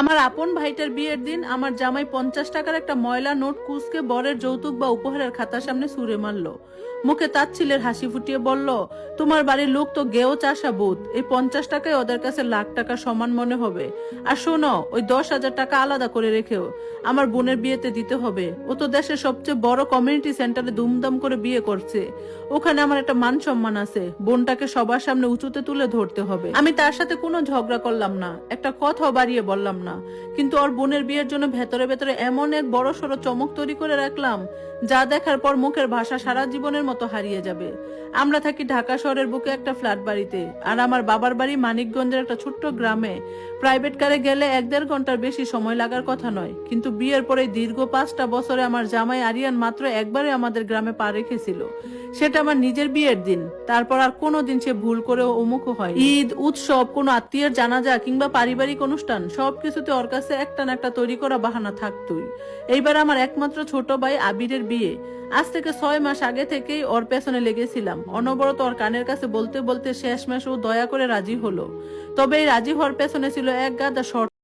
আমার আপন ভাইটার বিয়ের দিন আমার জামাই 50 টাকার একটা ময়লা নোট কুচকে বরের যৌতুক বা উপহারের খাতার সামনে ছুঁড়ে মারলো। মুখে তাচ্ছিলের হাসি ফুটিয়ে বলল, তোমার বাড়ির লোক তো গেও চাষা বুধ, এই 50 টাকায় ওদের কাছে লাখ টাকা সমান মনে হবে। আর শোনো, ওই 10,000 টাকা আলাদা করে রেখেও, আমার বোনের বিয়েতে দিতে হবে। ও তো দেশের সবচেয়ে বড় কমিউনিটি সেন্টারে দুমদাম করে বিয়ে করছে। ওখানে আমার একটা মান সম্মান আছে, বোনটাকে সবার সামনে উঁচুতে তুলে ধরতে হবে। আমি তার সাথে কোনো ঝগড়া করলাম না, একটা কথাও বাড়িয়ে বললাম না, কিন্তু ওর বোনের বিয়ের জন্য ভেতরে ভেতরে এমন এক বড় সড়ো চমক তৈরি করে রাখলাম, যা দেখার পর মুখের ভাষা সারা জীবনের মতো হারিয়ে যাবে। আমরা থাকি ঢাকা শহরের বুকে একটা ফ্ল্যাট বাড়িতে, আর আমার বাবার বাড়ি মানিকগঞ্জের একটা ছোট্ট গ্রামে। প্রাইভেট কারে গেলে 1-1.5 ঘন্টার বেশি সময় লাগার কথা নয়, কিন্তু বিয়ের পরে দীর্ঘ 5টা বছরে আমার জামাই আরিয়ান মাত্র একবারে আমাদের গ্রামে পা রেখেছিল, সেটা আমার নিজের বিয়ের দিন। তারপর আর কোনোদিন সে ভুল করেও অমুখও হয়। ঈদ, উৎসব, কোনো আত্মীয়ের জানাজা কিংবা পারিবারিক অনুষ্ঠান, সবকিছুতে ওর কাছে একটা না একটা তৈরি করা বাহানা থাকতই। এইবার আমার একমাত্র ছোট ভাই আবিরের বিয়ে। আজ থেকে 6 মাস আগে থেকেই ওর পেছনে লেগেছিলাম, অনবরত ওর কানের কাছে বলতে বলতে শেষমেশ ও দয়া করে রাজি হলো। তবে এই রাজি হওয়ার পেছনে ছিল এক গাদা শর্ত।